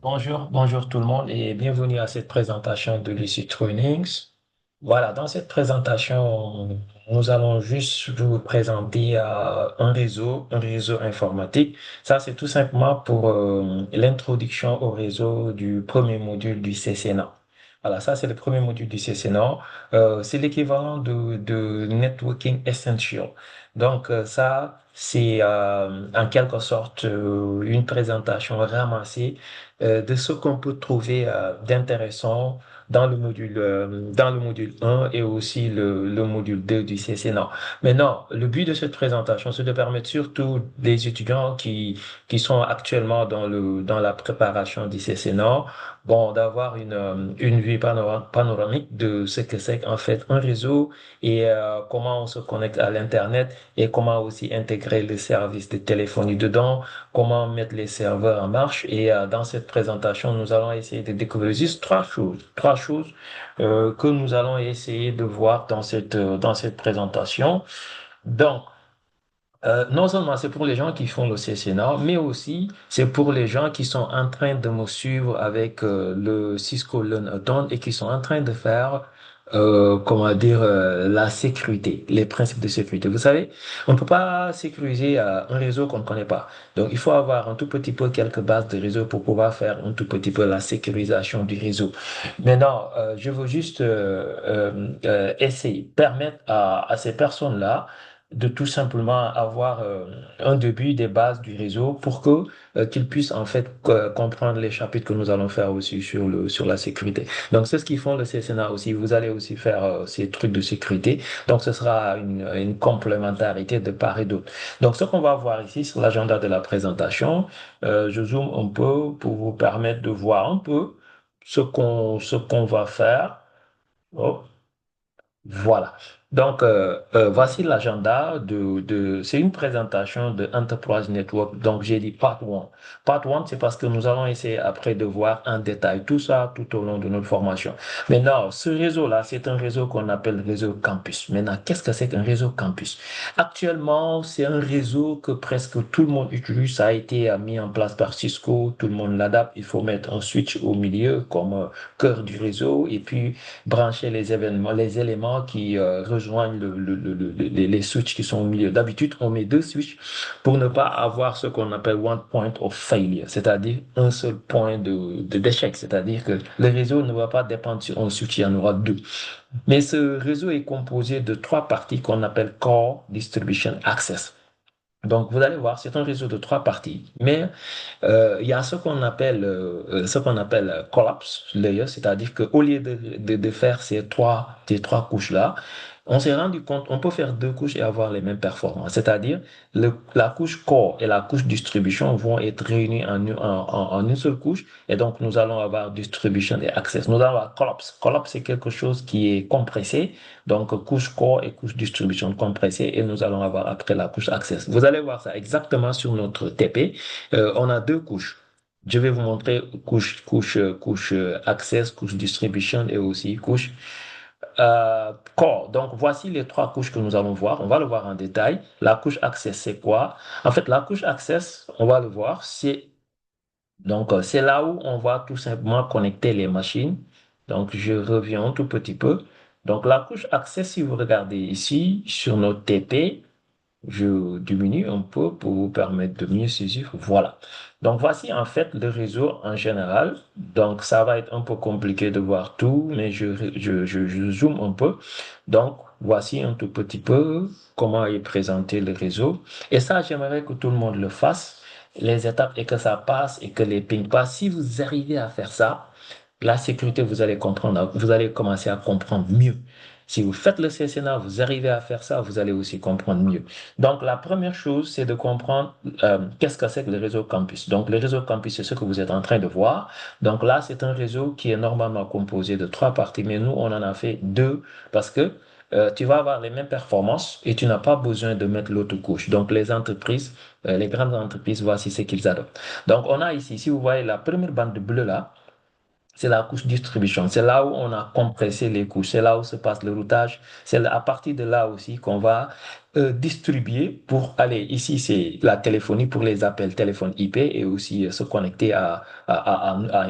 Bonjour tout le monde et bienvenue à cette présentation de Lucid Trainings. Voilà, dans cette présentation, nous allons juste vous présenter un réseau informatique. Ça, c'est tout simplement pour l'introduction au réseau du premier module du CCNA. Voilà, ça, c'est le premier module du CCNA. C'est l'équivalent de Networking Essential. Donc, ça, c'est en quelque sorte une présentation ramassée de ce qu'on peut trouver d'intéressant dans le module 1 et aussi le module 2 du CCNA. Maintenant, le but de cette présentation, c'est de permettre surtout les étudiants qui sont actuellement dans la préparation du CCNA, bon, d'avoir une vue panoramique de ce que c'est en fait un réseau et comment on se connecte à l'Internet et comment aussi intégrer les services de téléphonie dedans, comment mettre les serveurs en marche. Et dans cette présentation, nous allons essayer de découvrir juste trois choses que nous allons essayer de voir dans cette présentation. Donc, non seulement c'est pour les gens qui font le CCNA, mais aussi c'est pour les gens qui sont en train de me suivre avec le Cisco Learn-a-thon et qui sont en train de faire, comment dire, la sécurité, les principes de sécurité. Vous savez, on ne peut pas sécuriser un réseau qu'on ne connaît pas. Donc, il faut avoir un tout petit peu quelques bases de réseau pour pouvoir faire un tout petit peu la sécurisation du réseau. Maintenant, je veux juste essayer, permettre à ces personnes-là de tout simplement avoir un début des bases du réseau pour que qu'ils puissent en fait comprendre les chapitres que nous allons faire aussi sur la sécurité. Donc c'est ce qu'ils font le CCNA aussi. Vous allez aussi faire ces trucs de sécurité. Donc ce sera une complémentarité de part et d'autre. Donc ce qu'on va voir ici sur l'agenda de la présentation, je zoome un peu pour vous permettre de voir un peu ce qu'on va faire. Oh. Voilà. Donc, voici l'agenda c'est une présentation de Enterprise Network. Donc, j'ai dit part 1. Part 1, c'est parce que nous allons essayer après de voir en détail tout ça tout au long de notre formation. Maintenant, ce réseau-là, c'est un réseau qu'on appelle réseau campus. Maintenant, qu'est-ce que c'est qu'un réseau campus? Actuellement, c'est un réseau que presque tout le monde utilise. Ça a été mis en place par Cisco. Tout le monde l'adapte. Il faut mettre un switch au milieu comme cœur du réseau et puis brancher les éléments qui rejoignent les switches qui sont au milieu. D'habitude, on met deux switches pour ne pas avoir ce qu'on appelle one point of failure, c'est-à-dire un seul point d'échec, c'est-à-dire que le réseau ne va pas dépendre sur un switch, il y en aura deux. Mais ce réseau est composé de trois parties qu'on appelle Core Distribution Access. Donc, vous allez voir, c'est un réseau de trois parties, mais il y a ce qu'on appelle collapse layer, c'est-à-dire qu'au lieu de faire ces trois couches-là, on s'est rendu compte on peut faire deux couches et avoir les mêmes performances. C'est-à-dire la couche core et la couche distribution vont être réunies en une seule couche et donc nous allons avoir distribution et access. Nous allons avoir collapse. Collapse, c'est quelque chose qui est compressé, donc couche core et couche distribution compressée et nous allons avoir après la couche access. Vous allez voir ça exactement sur notre TP. On a deux couches. Je vais vous montrer couche access, couche distribution et aussi couche core. Donc, voici les trois couches que nous allons voir. On va le voir en détail. La couche access, c'est quoi? En fait, la couche access, on va le voir, c'est là où on va tout simplement connecter les machines. Donc, je reviens un tout petit peu. Donc, la couche access, si vous regardez ici sur notre TP, je diminue un peu pour vous permettre de mieux saisir. Voilà. Donc, voici en fait le réseau en général. Donc, ça va être un peu compliqué de voir tout, mais je zoome un peu. Donc, voici un tout petit peu comment est présenté le réseau. Et ça, j'aimerais que tout le monde le fasse, les étapes et que ça passe et que les pings passent. Si vous arrivez à faire ça, la sécurité, vous allez comprendre, vous allez commencer à comprendre mieux. Si vous faites le CCNA, vous arrivez à faire ça, vous allez aussi comprendre mieux. Donc, la première chose, c'est de comprendre qu'est-ce que c'est que le réseau campus. Donc, le réseau campus, c'est ce que vous êtes en train de voir. Donc là, c'est un réseau qui est normalement composé de trois parties, mais nous, on en a fait deux parce que tu vas avoir les mêmes performances et tu n'as pas besoin de mettre l'autre couche. Donc, les grandes entreprises, voici ce qu'ils adoptent. Donc, on a ici, si vous voyez la première bande bleue là, c'est la couche distribution. C'est là où on a compressé les couches. C'est là où se passe le routage. C'est à partir de là aussi qu'on va distribuer pour aller. Ici, c'est la téléphonie pour les appels téléphone IP et aussi se connecter à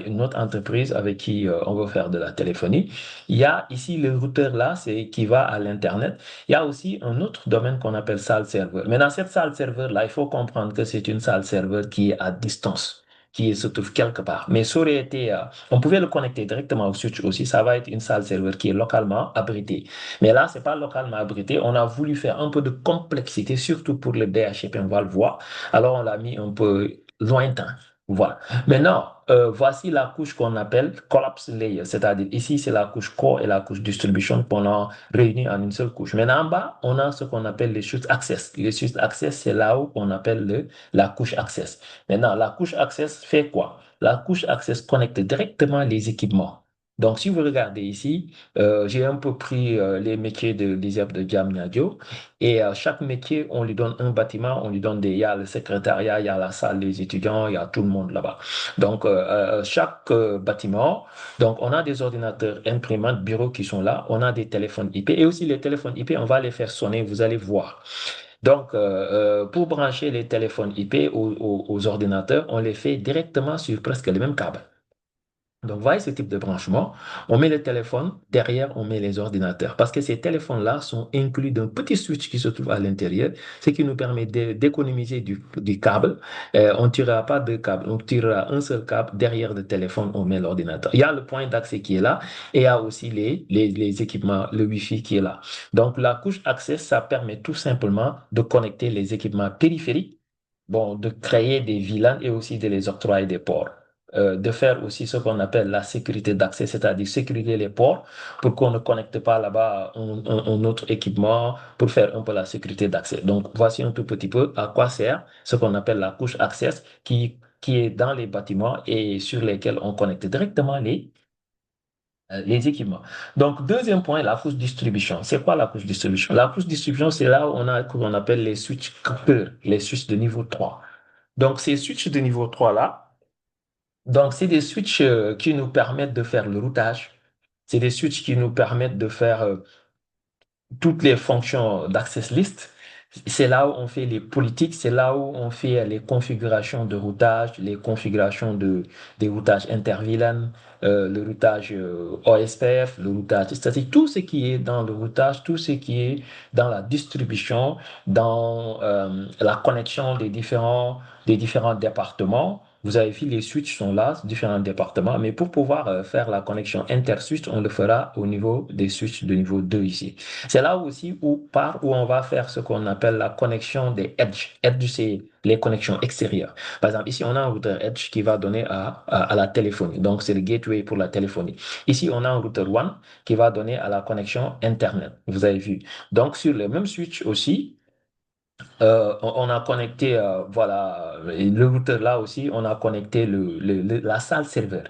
une autre entreprise avec qui on veut faire de la téléphonie. Il y a ici le routeur là, c'est qui va à l'Internet. Il y a aussi un autre domaine qu'on appelle salle serveur. Mais dans cette salle serveur là, il faut comprendre que c'est une salle serveur qui est à distance, qui se trouve quelque part. Mais ça aurait été, on pouvait le connecter directement au switch aussi. Ça va être une salle serveur qui est localement abritée. Mais là, c'est pas localement abrité. On a voulu faire un peu de complexité, surtout pour le DHCP, on va le voir. Alors, on l'a mis un peu lointain. Voilà. Maintenant, voici la couche qu'on appelle collapse layer, c'est-à-dire ici, c'est la couche core et la couche distribution qu'on a réunies en une seule couche. Maintenant, en bas, on a ce qu'on appelle les switch access. Les switch access, c'est là où on appelle la couche access. Maintenant, la couche access fait quoi? La couche access connecte directement les équipements. Donc, si vous regardez ici, j'ai un peu pris les métiers de l'ISEP de Diamniadio et chaque métier, on lui donne un bâtiment, on lui donne il y a le secrétariat, il y a la salle des étudiants, il y a tout le monde là-bas. Donc, chaque bâtiment, donc on a des ordinateurs, imprimantes, bureaux qui sont là, on a des téléphones IP et aussi les téléphones IP, on va les faire sonner, vous allez voir. Donc, pour brancher les téléphones IP aux ordinateurs, on les fait directement sur presque les mêmes câbles. Donc, voyez ce type de branchement. On met le téléphone, derrière, on met les ordinateurs. Parce que ces téléphones-là sont inclus d'un petit switch qui se trouve à l'intérieur, ce qui nous permet d'économiser du câble. On ne tirera pas deux câbles, on tirera un seul câble. Derrière le téléphone, on met l'ordinateur. Il y a le point d'accès qui est là et il y a aussi les équipements, le Wi-Fi qui est là. Donc, la couche accès, ça permet tout simplement de connecter les équipements périphériques, bon, de créer des VLAN et aussi de les octroyer des ports, de faire aussi ce qu'on appelle la sécurité d'accès, c'est-à-dire sécuriser les ports pour qu'on ne connecte pas là-bas un autre équipement pour faire un peu la sécurité d'accès. Donc, voici un tout petit peu à quoi sert ce qu'on appelle la couche access qui est dans les bâtiments et sur lesquels on connecte directement les équipements. Donc, deuxième point, la couche distribution. C'est quoi la couche distribution? La couche distribution, c'est là où on a ce qu'on appelle les switches cœur, les switches de niveau 3. Donc, ces switches de niveau 3 là, donc, c'est des switches qui nous permettent de faire le routage. C'est des switches qui nous permettent de faire toutes les fonctions d'access list. C'est là où on fait les politiques, c'est là où on fait les configurations de routage, les configurations des routages inter-VLAN, le routage OSPF, le routage statique, tout ce qui est dans le routage, tout ce qui est dans la distribution, dans la connexion des différents départements. Vous avez vu, les switches sont là, différents départements, mais pour pouvoir faire la connexion inter-switch, on le fera au niveau des switches de niveau 2 ici. C'est là aussi où on va faire ce qu'on appelle la connexion des edge. Edge, c'est les connexions extérieures. Par exemple, ici, on a un routeur edge qui va donner à la téléphonie. Donc, c'est le gateway pour la téléphonie. Ici, on a un routeur WAN qui va donner à la connexion Internet. Vous avez vu. Donc, sur le même switch aussi, on a connecté, voilà, le routeur là aussi, on a connecté la salle serveur.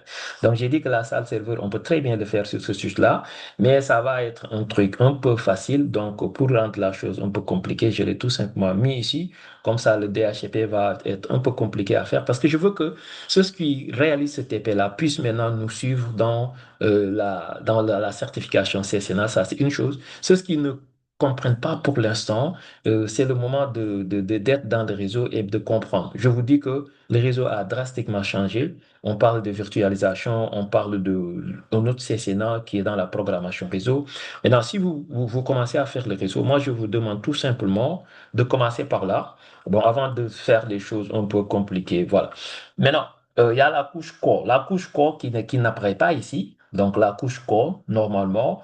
Donc, j'ai dit que la salle serveur, on peut très bien le faire sur ce switch-là, mais ça va être un truc un peu facile. Donc, pour rendre la chose un peu compliquée, je l'ai tout simplement mis ici. Comme ça, le DHCP va être un peu compliqué à faire parce que je veux que ceux qui réalisent ce TP-là puissent maintenant nous suivre dans la certification CCNA. Ça, c'est une chose. Ceux qui ne comprennent pas pour l'instant, c'est le moment d'être dans le réseau et de comprendre. Je vous dis que le réseau a drastiquement changé. On parle de virtualisation, on parle d'un autre CCNA qui est dans la programmation réseau. Maintenant, si vous commencez à faire le réseau, moi, je vous demande tout simplement de commencer par là. Bon, avant de faire des choses un peu compliquées, voilà. Maintenant, il y a la couche core. La couche core qui n'apparaît pas ici. Donc, la couche core, normalement,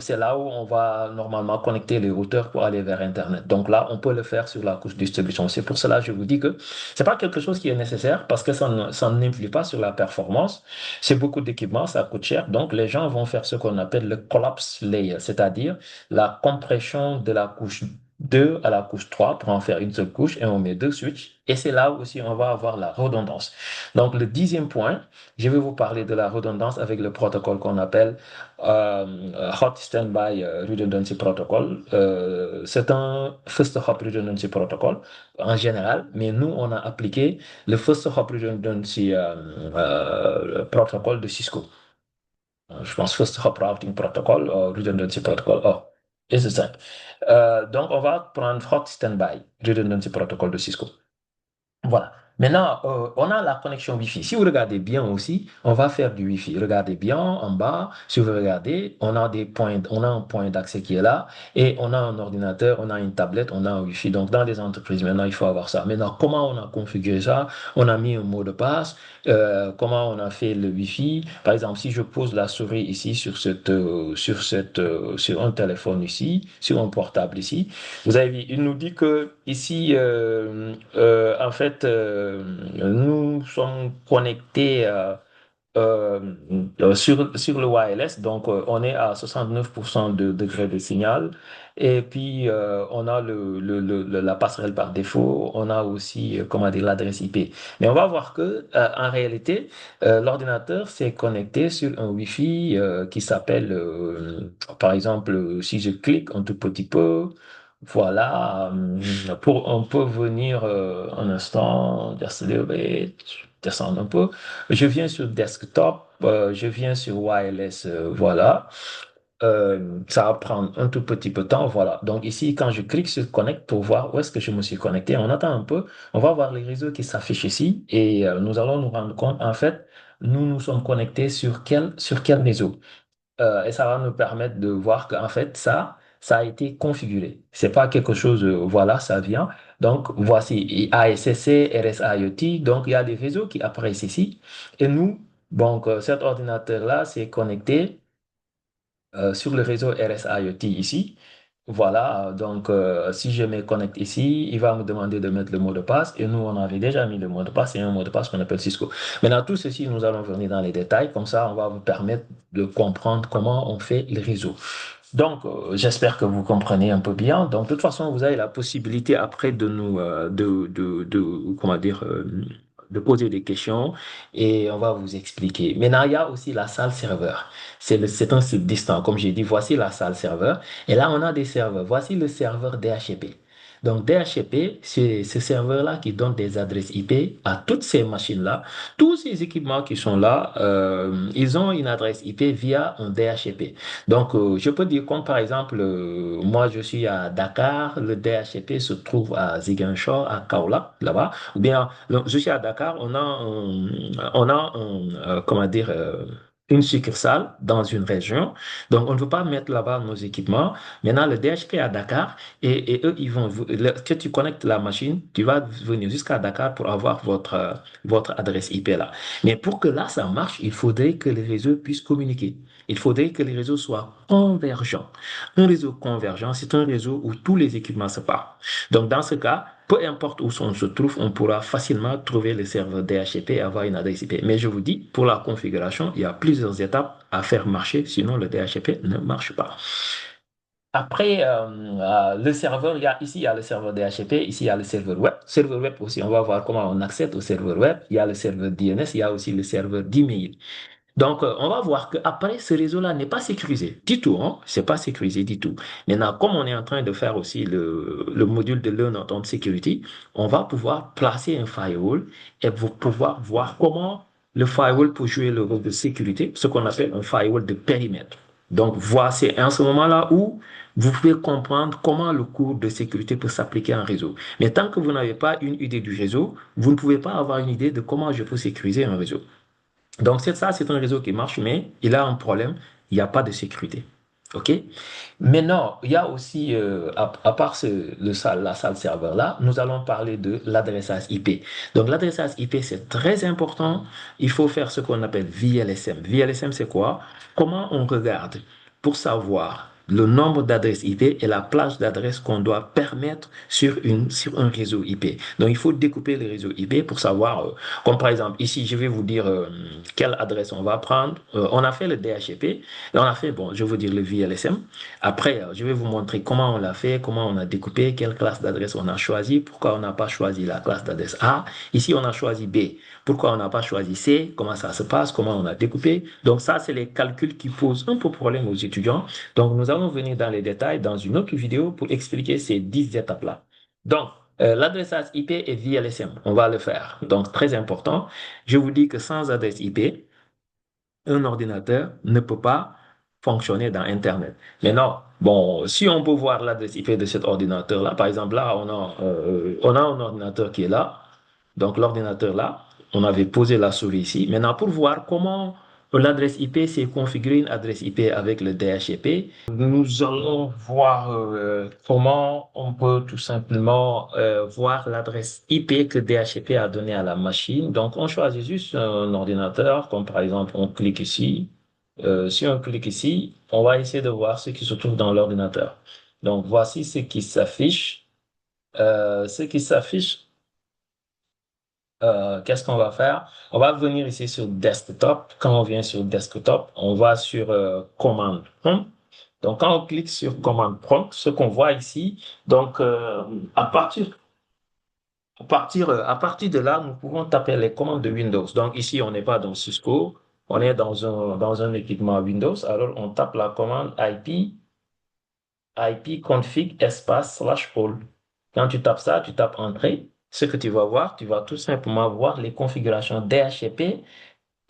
c'est là où on va normalement connecter les routeurs pour aller vers Internet. Donc là, on peut le faire sur la couche distribution. C'est pour cela que je vous dis que c'est pas quelque chose qui est nécessaire parce que ça n'influe pas sur la performance. C'est beaucoup d'équipements, ça coûte cher. Donc les gens vont faire ce qu'on appelle le collapse layer, c'est-à-dire la compression de la couche 2 à la couche 3 pour en faire une seule couche et on met deux switches. Et c'est là aussi on va avoir la redondance. Donc le dixième point, je vais vous parler de la redondance avec le protocole qu'on appelle Hot Standby Redundancy Protocol. C'est un First Hop Redundancy Protocol en général, mais nous, on a appliqué le First Hop Redundancy Protocol de Cisco. Je pense First Hop Routing Protocol, Redundancy Protocol. Oh, et c'est ça. Donc, on va prendre Hot Standby, Redundancy Protocol de Cisco. Voilà. Maintenant, on a la connexion Wi-Fi. Si vous regardez bien aussi, on va faire du Wi-Fi. Regardez bien en bas. Si vous regardez, on a des points, on a un point d'accès qui est là et on a un ordinateur, on a une tablette, on a un Wi-Fi. Donc, dans les entreprises, maintenant, il faut avoir ça. Maintenant, comment on a configuré ça? On a mis un mot de passe. Comment on a fait le Wi-Fi? Par exemple, si je pose la souris ici sur un téléphone ici, sur un portable ici, vous avez vu, il nous dit que ici, en fait, nous sommes connectés euh, sur le wireless, donc on est à 69% de degré de signal. Et puis, on a la passerelle par défaut, on a aussi, comment dire, l'adresse IP. Mais on va voir que, en réalité, l'ordinateur s'est connecté sur un Wi-Fi qui s'appelle, par exemple, si je clique un tout petit peu, voilà, on peut venir un instant, just a little bit, descendre un peu. Je viens sur desktop, je viens sur wireless, voilà. Ça va prendre un tout petit peu de temps, voilà. Donc ici, quand je clique sur connect pour voir où est-ce que je me suis connecté, on attend un peu, on va voir les réseaux qui s'affichent ici et nous allons nous rendre compte, en fait, nous nous sommes connectés sur quel réseau. Et ça va nous permettre de voir qu'en fait, ça a été configuré. C'est pas quelque chose, voilà, ça vient. Donc, voici ASSC, RSIoT. Donc, il y a des réseaux qui apparaissent ici. Et nous, donc, cet ordinateur-là s'est connecté sur le réseau RSIoT ici. Voilà, donc si je me connecte ici, il va me demander de mettre le mot de passe et nous, on avait déjà mis le mot de passe et un mot de passe qu'on appelle Cisco. Maintenant, tout ceci, nous allons venir dans les détails, comme ça, on va vous permettre de comprendre comment on fait le réseau. Donc, j'espère que vous comprenez un peu bien. Donc, de toute façon, vous avez la possibilité après de nous, comment dire, de poser des questions et on va vous expliquer. Maintenant, il y a aussi la salle serveur. C'est un site distant. Comme j'ai dit, voici la salle serveur. Et là, on a des serveurs. Voici le serveur DHCP. Donc, DHCP, c'est ce serveur-là qui donne des adresses IP à toutes ces machines-là. Tous ces équipements qui sont là, ils ont une adresse IP via un DHCP. Donc, je peux dire comme par exemple, moi, je suis à Dakar, le DHCP se trouve à Ziguinchor, à Kaolack, là-bas. Ou bien, donc, je suis à Dakar, comment dire, une succursale dans une région. Donc, on ne veut pas mettre là-bas nos équipements. Maintenant, le DHP à Dakar et eux, que tu connectes la machine, tu vas venir jusqu'à Dakar pour avoir votre adresse IP là. Mais pour que là, ça marche, il faudrait que les réseaux puissent communiquer. Il faudrait que les réseaux soient convergents. Un réseau convergent, c'est un réseau où tous les équipements se parlent. Donc, dans ce cas, peu importe où on se trouve, on pourra facilement trouver le serveur DHCP et avoir une adresse IP. Mais je vous dis, pour la configuration, il y a plusieurs étapes à faire marcher, sinon le DHCP ne marche pas. Après, le serveur, ici, il y a le serveur DHCP, ici, il y a le serveur web. Serveur web aussi, on va voir comment on accède au serveur web. Il y a le serveur DNS, il y a aussi le serveur d'email. Donc, on va voir qu'après, ce réseau-là n'est pas sécurisé du tout, hein. C'est pas sécurisé du tout. Maintenant, comme on est en train de faire aussi le module de Learn Automate Security, on va pouvoir placer un firewall et vous pouvoir voir comment le firewall peut jouer le rôle de sécurité, ce qu'on appelle un firewall de périmètre. Donc, voici en ce moment-là où vous pouvez comprendre comment le cours de sécurité peut s'appliquer en réseau. Mais tant que vous n'avez pas une idée du réseau, vous ne pouvez pas avoir une idée de comment je peux sécuriser un réseau. Donc, c'est un réseau qui marche, mais il a un problème, il n'y a pas de sécurité. OK? Maintenant, il y a aussi, à part la salle serveur-là, nous allons parler de l'adressage IP. Donc, l'adressage IP, c'est très important. Il faut faire ce qu'on appelle VLSM. VLSM, c'est quoi? Comment on regarde pour savoir le nombre d'adresses IP et la plage d'adresses qu'on doit permettre sur un réseau IP. Donc, il faut découper le réseau IP pour savoir, comme par exemple, ici, je vais vous dire quelle adresse on va prendre. On a fait le DHCP, et on a fait, bon, je vais vous dire le VLSM. Après, je vais vous montrer comment on l'a fait, comment on a découpé, quelle classe d'adresse on a choisi, pourquoi on n'a pas choisi la classe d'adresse A. Ici, on a choisi B. Pourquoi on n'a pas choisi C, comment ça se passe, comment on a découpé. Donc ça, c'est les calculs qui posent un peu problème aux étudiants. Donc nous allons venir dans les détails dans une autre vidéo pour expliquer ces 10 étapes-là. Donc, l'adressage IP et VLSM, on va le faire. Donc très important. Je vous dis que sans adresse IP, un ordinateur ne peut pas fonctionner dans Internet. Maintenant, bon, si on peut voir l'adresse IP de cet ordinateur-là, par exemple, là, on a un ordinateur qui est là. Donc, l'ordinateur là, on avait posé la souris ici. Maintenant, pour voir comment l'adresse IP, c'est configurer une adresse IP avec le DHCP, nous allons voir comment on peut tout simplement voir l'adresse IP que DHCP a donnée à la machine. Donc, on choisit juste un ordinateur, comme par exemple, on clique ici. Si on clique ici, on va essayer de voir ce qui se trouve dans l'ordinateur. Donc, voici ce qui s'affiche. Ce qui s'affiche, qu'est-ce qu'on va faire? On va venir ici sur Desktop. Quand on vient sur Desktop, on va sur Command Prompt. Donc, quand on clique sur Command Prompt, ce qu'on voit ici, donc à partir, à partir de là, nous pouvons taper les commandes de Windows. Donc, ici, on n'est pas dans Cisco, on est dans un équipement Windows. Alors, on tape la commande ipconfig espace slash all. Quand tu tapes ça, tu tapes Entrée. Ce que tu vas voir, tu vas tout simplement voir les configurations DHCP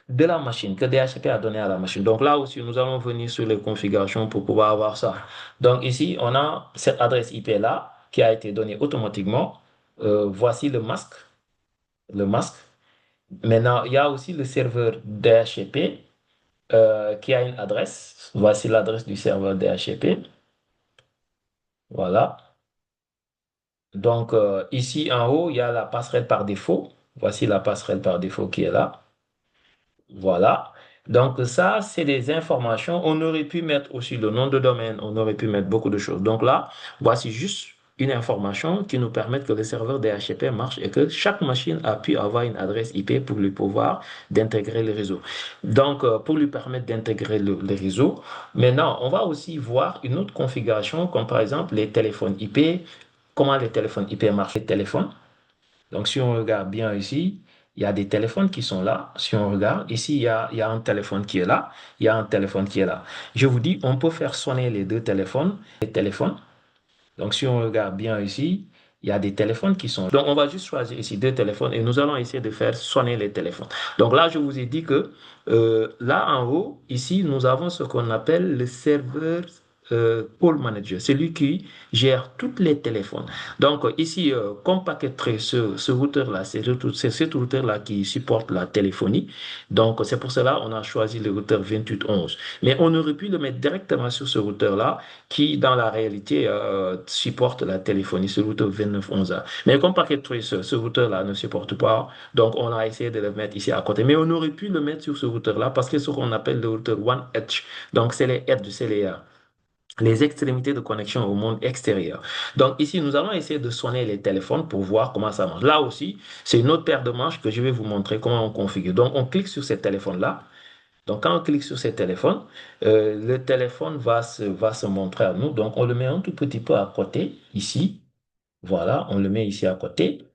de la machine, que DHCP a donné à la machine. Donc là aussi, nous allons venir sur les configurations pour pouvoir avoir ça. Donc ici, on a cette adresse IP-là qui a été donnée automatiquement. Voici le masque. Le masque. Maintenant, il y a aussi le serveur DHCP qui a une adresse. Voici l'adresse du serveur DHCP. Voilà. Donc, ici en haut, il y a la passerelle par défaut. Voici la passerelle par défaut qui est là. Voilà. Donc, ça, c'est des informations. On aurait pu mettre aussi le nom de domaine. On aurait pu mettre beaucoup de choses. Donc là, voici juste une information qui nous permet que le serveur DHCP marche et que chaque machine a pu avoir une adresse IP pour lui pouvoir d'intégrer le réseau. Donc, pour lui permettre d'intégrer le réseau. Maintenant, on va aussi voir une autre configuration, comme par exemple les téléphones IP. Comment les téléphones IP marchent? Les téléphones. Donc, si on regarde bien ici, il y a des téléphones qui sont là. Si on regarde, ici, il y a un téléphone qui est là. Il y a un téléphone qui est là. Je vous dis, on peut faire sonner les deux téléphones. Les téléphones. Donc, si on regarde bien ici, il y a des téléphones qui sont là. Donc, on va juste choisir ici deux téléphones et nous allons essayer de faire sonner les téléphones. Donc là, je vous ai dit que là en haut, ici, nous avons ce qu'on appelle le serveur Call Manager. C'est lui qui gère tous les téléphones. Donc ici, comme Packet Trace, ce routeur-là, c'est ce routeur-là qui supporte la téléphonie. Donc c'est pour cela qu'on a choisi le routeur 2811. Mais on aurait pu le mettre directement sur ce routeur-là qui, dans la réalité, supporte la téléphonie, ce routeur 2911A. Mais comme Packet Trace, ce routeur-là ne supporte pas, donc on a essayé de le mettre ici à côté. Mais on aurait pu le mettre sur ce routeur-là parce que c'est ce qu'on appelle le routeur One Edge. Donc c'est les edges, c'est les extrémités de connexion au monde extérieur. Donc ici, nous allons essayer de sonner les téléphones pour voir comment ça marche. Là aussi, c'est une autre paire de manches que je vais vous montrer comment on configure. Donc on clique sur ces téléphones-là. Donc quand on clique sur ces téléphones, le téléphone va se montrer à nous. Donc on le met un tout petit peu à côté, ici. Voilà, on le met ici à côté.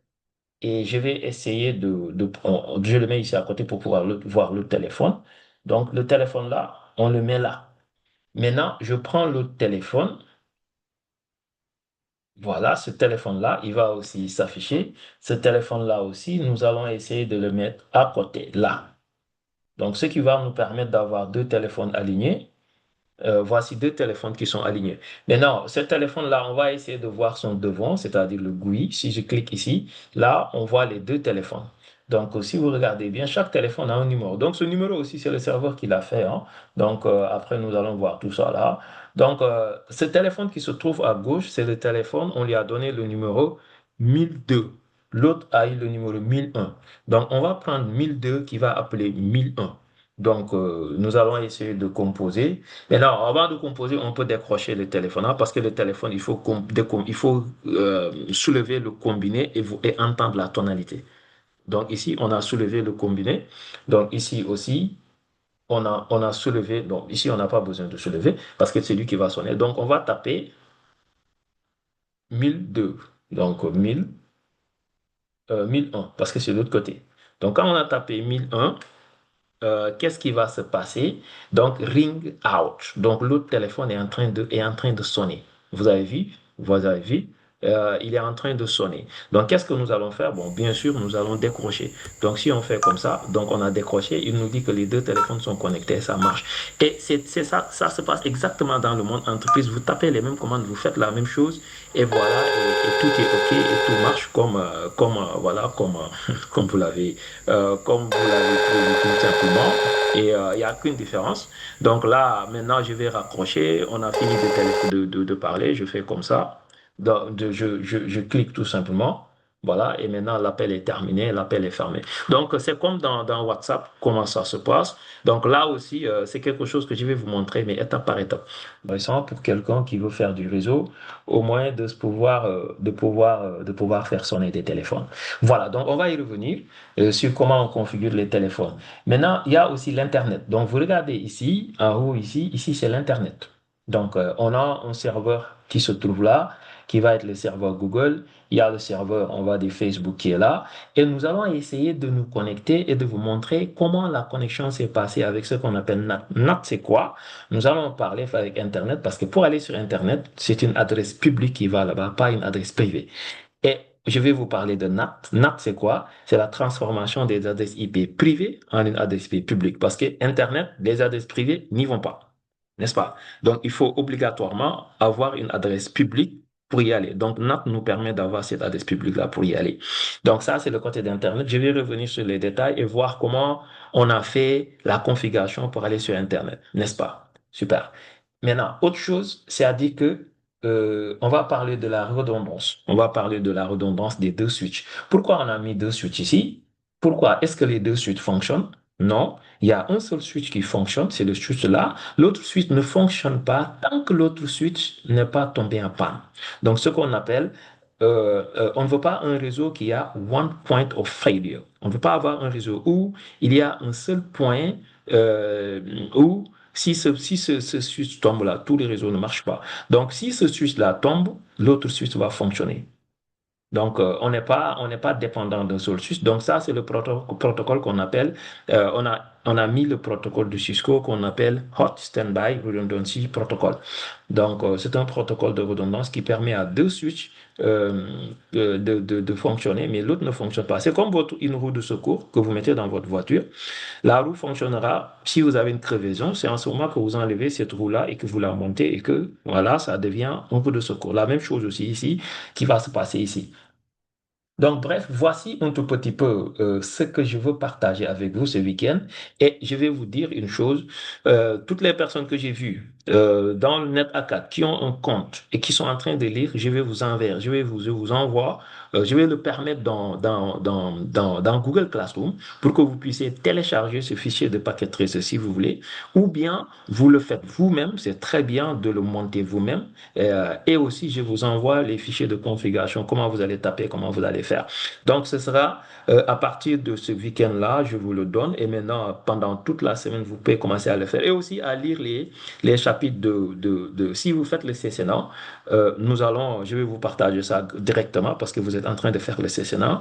Et je vais essayer je le mets ici à côté pour pouvoir voir le téléphone. Donc le téléphone là, on le met là. Maintenant, je prends le téléphone. Voilà, ce téléphone-là, il va aussi s'afficher. Ce téléphone-là aussi, nous allons essayer de le mettre à côté, là. Donc, ce qui va nous permettre d'avoir deux téléphones alignés. Voici deux téléphones qui sont alignés. Maintenant, ce téléphone-là, on va essayer de voir son devant, c'est-à-dire le GUI. Si je clique ici, là, on voit les deux téléphones. Donc, si vous regardez bien, chaque téléphone a un numéro. Donc, ce numéro aussi, c'est le serveur qui l'a fait, hein. Donc, après, nous allons voir tout ça là. Donc, ce téléphone qui se trouve à gauche, c'est le téléphone, on lui a donné le numéro 1002. L'autre a eu le numéro 1001. Donc, on va prendre 1002 qui va appeler 1001. Donc, nous allons essayer de composer. Maintenant, avant de composer, on peut décrocher le téléphone, hein, parce que le téléphone, il faut soulever le combiné et entendre la tonalité. Donc ici, on a soulevé le combiné. Donc ici aussi, on a soulevé. Donc ici, on n'a pas besoin de soulever parce que c'est lui qui va sonner. Donc on va taper 1002. Donc 1001 parce que c'est de l'autre côté. Donc quand on a tapé 1001, qu'est-ce qui va se passer? Donc, ring out. Donc, l'autre téléphone est en train de sonner. Vous avez vu? Vous avez vu? il est en train de sonner. Donc, qu'est-ce que nous allons faire? Bon, bien sûr, nous allons décrocher. Donc, si on fait comme ça, donc on a décroché, il nous dit que les deux téléphones sont connectés, ça marche. Et c'est ça, ça se passe exactement dans le monde entreprise. Vous tapez les mêmes commandes, vous faites la même chose, et voilà, et tout est OK, et tout marche voilà, comme comme vous l'avez prévu tout simplement. Et il n'y a qu'une différence. Donc là, maintenant, je vais raccrocher. On a fini de parler. Je fais comme ça. Je clique tout simplement. Voilà. Et maintenant, l'appel est terminé. L'appel est fermé. Donc, c'est comme dans WhatsApp, comment ça se passe. Donc là aussi, c'est quelque chose que je vais vous montrer, mais étape par étape. Par exemple, pour quelqu'un qui veut faire du réseau, au moins de pouvoir faire sonner des téléphones. Voilà. Donc, on va y revenir sur comment on configure les téléphones. Maintenant, il y a aussi l'Internet. Donc, vous regardez ici, en haut, ici, c'est l'Internet. Donc, on a un serveur qui se trouve là, qui va être le serveur Google. Il y a le serveur, on va dire Facebook qui est là. Et nous allons essayer de nous connecter et de vous montrer comment la connexion s'est passée avec ce qu'on appelle NAT. NAT, c'est quoi? Nous allons parler avec Internet parce que pour aller sur Internet, c'est une adresse publique qui va là-bas, pas une adresse privée. Et je vais vous parler de NAT. NAT, c'est quoi? C'est la transformation des adresses IP privées en une adresse IP publique. Parce que Internet, les adresses privées n'y vont pas. N'est-ce pas? Donc, il faut obligatoirement avoir une adresse publique pour y aller. Donc, NAT nous permet d'avoir cette adresse publique-là pour y aller. Donc, ça, c'est le côté d'Internet. Je vais revenir sur les détails et voir comment on a fait la configuration pour aller sur Internet. N'est-ce pas? Super. Maintenant, autre chose, c'est à dire que on va parler de la redondance. On va parler de la redondance des deux switches. Pourquoi on a mis deux switches ici? Pourquoi est-ce que les deux switches fonctionnent? Non, il y a un seul switch qui fonctionne, c'est le switch là. L'autre switch ne fonctionne pas tant que l'autre switch n'est pas tombé en panne. Donc, ce qu'on appelle, on ne veut pas un réseau qui a one point of failure. On ne veut pas avoir un réseau où il y a un seul point euh, où si ce switch tombe là, tous les réseaux ne marchent pas. Donc, si ce switch-là tombe, l'autre switch va fonctionner. Donc, on n'est pas dépendant d'un seul switch. Donc, ça, c'est le protocole qu'on appelle, on a mis le protocole de Cisco qu'on appelle Hot Standby Redundancy Protocol. Donc, c'est un protocole de redondance qui permet à deux switches de fonctionner, mais l'autre ne fonctionne pas. C'est comme une roue de secours que vous mettez dans votre voiture. La roue fonctionnera si vous avez une crevaison. C'est en ce moment que vous enlevez cette roue-là et que vous la montez et que, voilà, ça devient un roue de secours. La même chose aussi ici qui va se passer ici. Donc, bref, voici un tout petit peu ce que je veux partager avec vous ce week-end. Et je vais vous dire une chose, toutes les personnes que j'ai vues dans le Net A4 qui ont un compte et qui sont en train de lire, je vous envoie, je vais le permettre dans Google Classroom pour que vous puissiez télécharger ce fichier de paquet tracer si vous voulez, ou bien vous le faites vous-même, c'est très bien de le monter vous-même. Et aussi, je vous envoie les fichiers de configuration, comment vous allez taper, comment vous allez faire. Donc, ce sera à partir de ce week-end-là, je vous le donne. Et maintenant, pendant toute la semaine, vous pouvez commencer à le faire. Et aussi à lire les chapitres si vous faites le CCNA, je vais vous partager ça directement parce que vous êtes en train de faire le CCNA.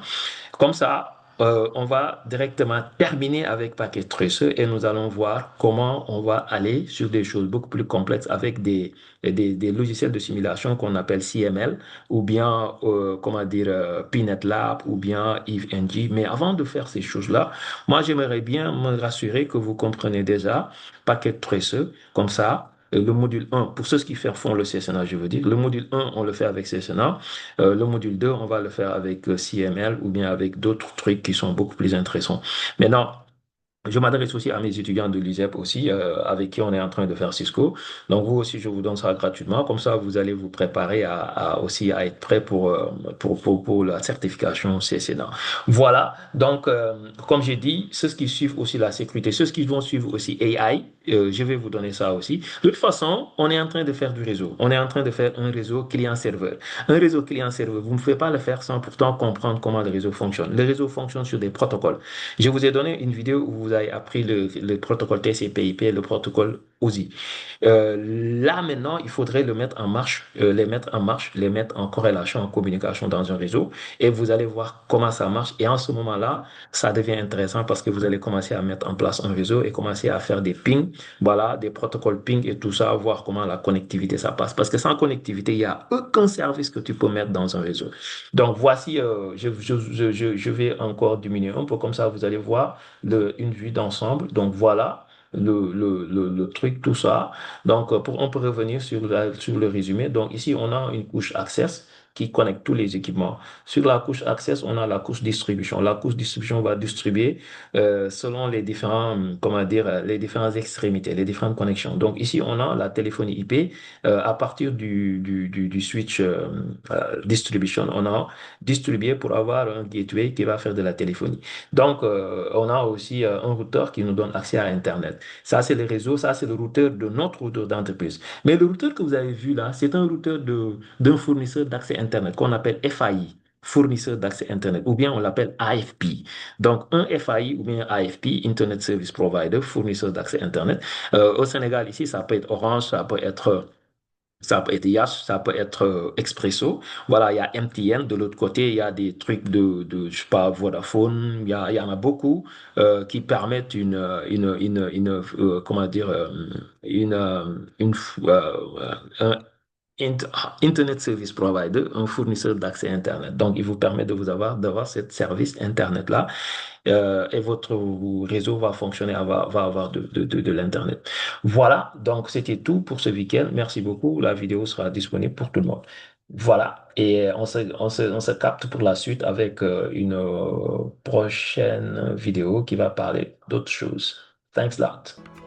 Comme ça, on va directement terminer avec Packet Tracer et nous allons voir comment on va aller sur des choses beaucoup plus complexes avec des logiciels de simulation qu'on appelle CML ou bien, comment dire, Peanut Lab ou bien EveNG. Mais avant de faire ces choses-là, moi, j'aimerais bien me rassurer que vous comprenez déjà Packet Tracer. Comme ça, le module 1, pour ceux qui font le CSNA, je veux dire, le module 1, on le fait avec CSNA. Le module 2, on va le faire avec CML ou bien avec d'autres trucs qui sont beaucoup plus intéressants. Maintenant, je m'adresse aussi à mes étudiants de l'ISEP aussi, avec qui on est en train de faire Cisco. Donc vous aussi, je vous donne ça gratuitement. Comme ça, vous allez vous préparer aussi à être prêt pour la certification CCNA. Voilà. Donc, comme j'ai dit, ceux qui suivent aussi la sécurité, ceux qui vont suivre aussi AI, je vais vous donner ça aussi. De toute façon, on est en train de faire du réseau. On est en train de faire un réseau client-serveur. Un réseau client-serveur, vous ne pouvez pas le faire sans pourtant comprendre comment le réseau fonctionne. Le réseau fonctionne sur des protocoles. Je vous ai donné une vidéo où vous avez appris le protocole TCP/IP, le protocole aussi. Là, maintenant, il faudrait le mettre en marche, les mettre en marche, les mettre en corrélation, en communication dans un réseau, et vous allez voir comment ça marche. Et en ce moment-là, ça devient intéressant parce que vous allez commencer à mettre en place un réseau et commencer à faire des pings, voilà, des protocoles ping et tout ça, voir comment la connectivité ça passe. Parce que sans connectivité, il n'y a aucun service que tu peux mettre dans un réseau. Donc voici, je vais encore diminuer un peu comme ça, vous allez voir une vue d'ensemble. Donc voilà le truc, tout ça. Donc, on peut revenir sur le résumé. Donc, ici, on a une couche Access qui connecte tous les équipements. Sur la couche Access, on a la couche distribution. La couche distribution va distribuer selon les différents, comment dire, les différentes extrémités, les différentes connexions. Donc, ici, on a la téléphonie IP. À partir du switch distribution, on a distribué pour avoir un gateway qui va faire de la téléphonie. Donc, on a aussi un routeur qui nous donne accès à Internet. Ça, c'est le réseau, ça, c'est le routeur de notre routeur d'entreprise. Mais le routeur que vous avez vu là, c'est un routeur d'un fournisseur d'accès Internet qu'on appelle FAI, fournisseur d'accès Internet, ou bien on l'appelle AFP. Donc, un FAI ou bien AFP, Internet Service Provider, fournisseur d'accès Internet. Au Sénégal, ici, ça peut être Orange, ça peut être Yash, ça peut être Expresso. Voilà, il y a MTN. De l'autre côté, il y a des trucs je sais pas, Vodafone. Il y en a beaucoup qui permettent comment dire, un Internet Service Provider, un fournisseur d'accès Internet. Donc, il vous permet d'avoir ce service Internet-là et votre réseau va fonctionner, va avoir de l'Internet. Voilà, donc c'était tout pour ce week-end. Merci beaucoup. La vidéo sera disponible pour tout le monde. Voilà, et on se capte pour la suite avec une prochaine vidéo qui va parler d'autres choses. Thanks a lot.